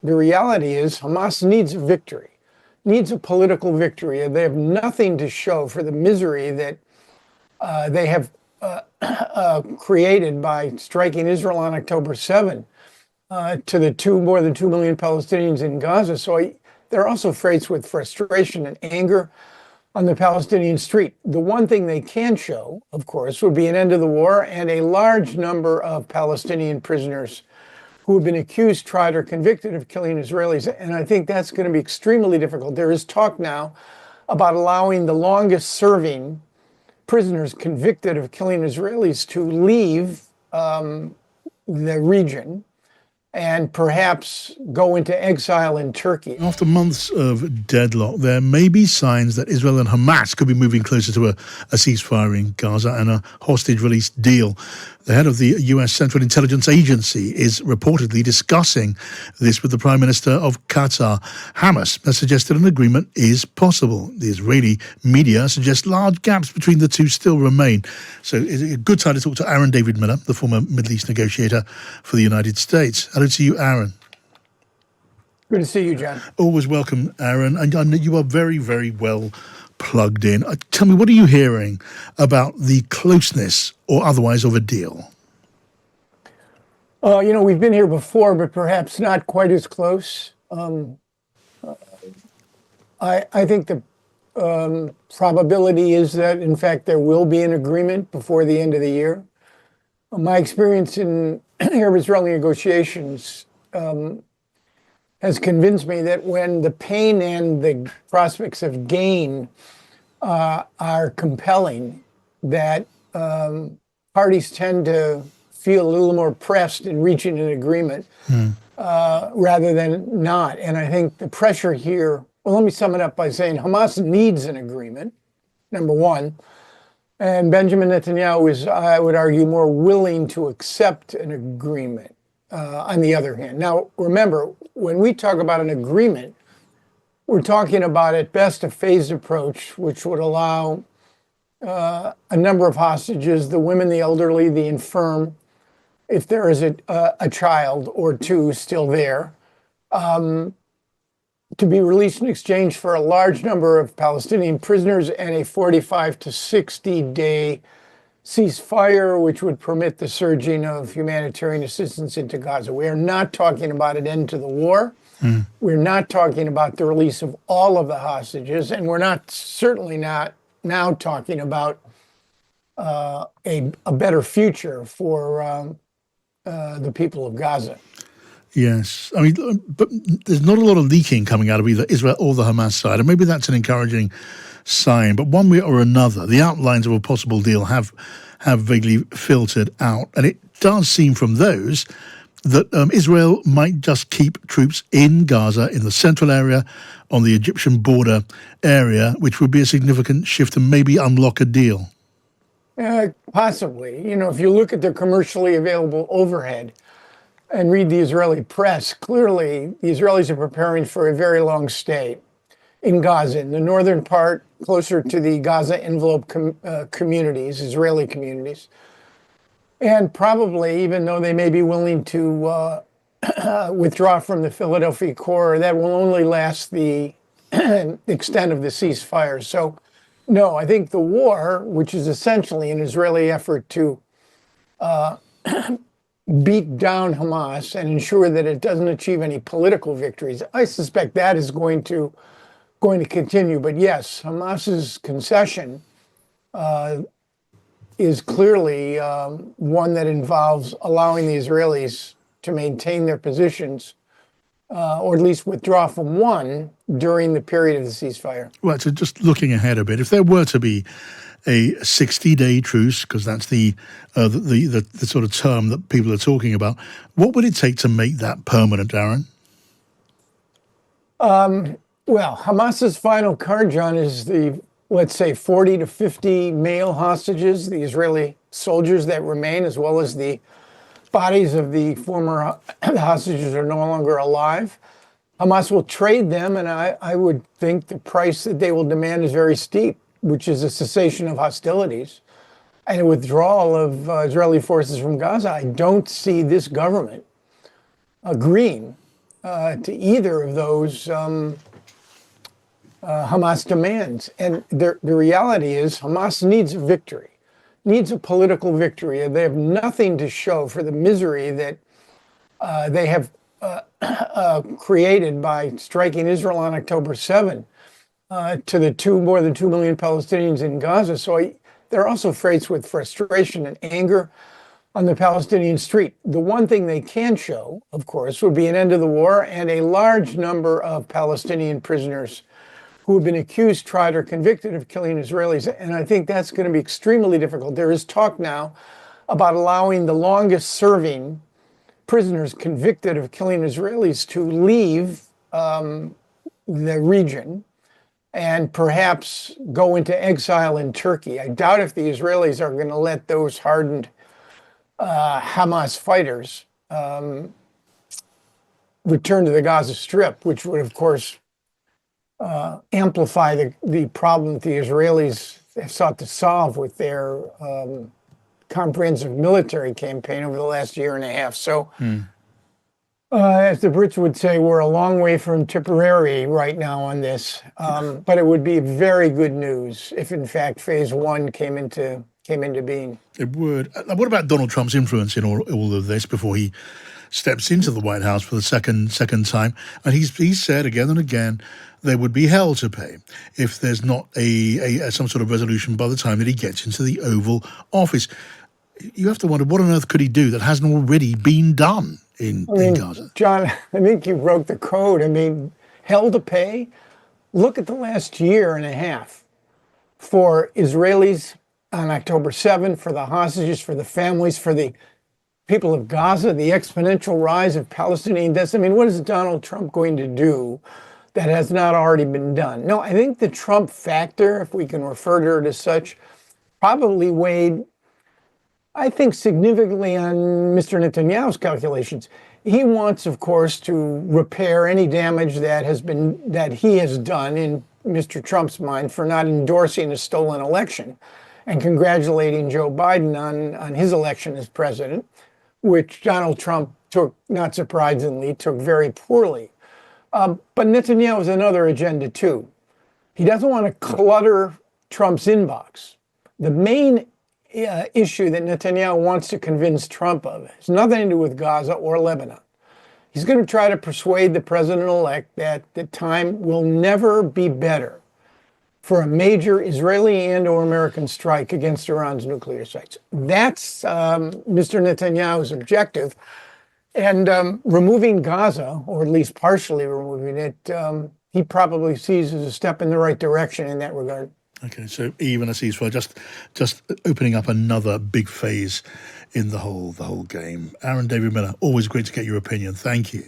the reality is Hamas needs a victory, needs a political victory. They have nothing to show for the misery that they have created by striking Israel on October 7 to the more than 2 million Palestinians in Gaza. So they're also faced with frustration and anger on the Palestinian street. The one thing they can show, of course, would be an end to the war and a large number of Palestinian prisoners who have been accused, tried, or convicted of killing Israelis. And I think that's going to be extremely difficult. There is talk now about allowing the longest serving prisoners convicted of killing Israelis to leave the region and perhaps go into exile in Turkey. After months of deadlock, there may be signs that Israel and Hamas could be moving closer to a ceasefire in Gaza and a hostage release deal. The head of the U.S. Central Intelligence Agency is reportedly discussing this with the Prime Minister of Qatar. Hamas has suggested an agreement is possible. The Israeli media suggest large gaps between the two still remain. So it's a good time to talk to Aaron David Miller, the former Middle East negotiator for the United States. Hello to you, Aaron. Good to see you, John. Always welcome, Aaron. And I know you are very, very well plugged in. Tell me, what are you hearing about the closeness or otherwise of a deal? We've been here before, but perhaps not quite as close. I think the probability is that, in fact, there will be an agreement before the end of the year. My experience in Arab-Israeli negotiations has convinced me that when the pain and the prospects of gain are compelling, that parties tend to feel a little more pressed in reaching an agreement rather than not. And I think the pressure here, well, let me sum it up by saying Hamas needs an agreement, number one. And Benjamin Netanyahu is, I would argue, more willing to accept an agreement on the other hand. Now, remember, when we talk about an agreement, we're talking about, at best, a phased approach, which would allow a number of hostages, the women, the elderly, the infirm, if there is a child or two still there, to be released in exchange for a large number of Palestinian prisoners and a 45 to 60-day ceasefire, which would permit the surging of humanitarian assistance into Gaza. We are not talking about an end to the war. We're not talking about the release of all of the hostages, and we're certainly not now talking about a better future for the people of Gaza. Yes. I mean, but there's not a lot of leaking coming out of either Israel or the Hamas side, and maybe that's an encouraging sign. But one way or another, the outlines of a possible deal have vaguely filtered out. And it does seem from those that Israel might just keep troops in Gaza, in the central area, on the Egyptian border area, which would be a significant shift and maybe unlock a deal. Possibly. If you look at the commercially available overhead and read the Israeli press, clearly the Israelis are preparing for a very long stay in Gaza, in the northern part, closer to the Gaza envelope communities, Israeli communities. And probably, even though they may be willing to withdraw from the Philadelphia core, that will only last the extent of the ceasefire. So, no, I think the war, which is essentially an Israeli effort to beat down Hamas and ensure that it doesn't achieve any political victories, I suspect that is going to continue. But yes, Hamas's concession is clearly one that involves allowing the Israelis to maintain their positions, or at least withdraw from one during the period of the ceasefire. Right, so just looking ahead a bit, if there were to be a 60-day truce, because that's the sort of term that people are talking about, what would it take to make that permanent, Aaron? Well, Hamas's final card, John, is the, let's say, 40 to 50 male hostages, the Israeli soldiers that remain, as well as the bodies of the former hostages are no longer alive. Hamas will trade them, and I would think the price that they will demand is very steep, which is a cessation of hostilities and a withdrawal of Israeli forces from Gaza. I don't see this government agreeing to either of those Hamas demands. And the reality is Hamas needs a victory, needs a political victory. They have nothing to show for the misery that they have created by striking Israel on October 7 to the more than 2 million Palestinians in Gaza. So they're also faced with frustration and anger on the Palestinian street. The one thing they can show, of course, would be an end to the war and a large number of Palestinian prisoners who have been accused, tried, or convicted of killing Israelis. And I think that's going to be extremely difficult. There is talk now about allowing the longest serving prisoners convicted of killing Israelis to leave the region and perhaps go into exile in Turkey. I doubt if the Israelis are going to let those hardened Hamas fighters return to the Gaza Strip, which would, of course, amplify the problem that the Israelis have sought to solve with their comprehensive military campaign over the last year and a half. So, as the Brits would say, we're a long way from Tipperary right now on this. But it would be very good news if, in fact, Phase 1 came into being. It would. What about Donald Trump's influence in all of this before he steps into the White House for the second time? And he's said again and again there would be hell to pay if there's not some sort of resolution by the time that he gets into the Oval Office. You have to wonder, what on earth could he do that hasn't already been done in Gaza? John, I think you broke the code. I mean, hell to pay? Look at the last year and a half for Israelis on October 7, for the hostages, for the families, for the people of Gaza, the exponential rise of Palestinian deaths. I mean, what is Donald Trump going to do that has not already been done? No, I think the Trump factor, if we can refer to it as such, probably weighed, I think, significantly on Mr. Netanyahu's calculations. He wants, of course, to repair any damage that he has done, in Mr. Trump's mind, for not endorsing a stolen election and congratulating Joe Biden on his election as president, which Donald Trump took, not surprisingly, took very poorly. But Netanyahu has another agenda, too. He doesn't want to clutter Trump's inbox. The main issue that Netanyahu wants to convince Trump of has nothing to do with Gaza or Lebanon. He's going to try to persuade the president-elect that the time will never be better for a major Israeli and/or American strike against Iran's nuclear sites. That's Mr. Netanyahu's objective. And removing Gaza, or at least partially removing it, he probably sees as a step in the right direction in that regard. Okay, so even a ceasefire, just opening up another big phase in the whole game. Aaron David Miller, always great to get your opinion. Thank you.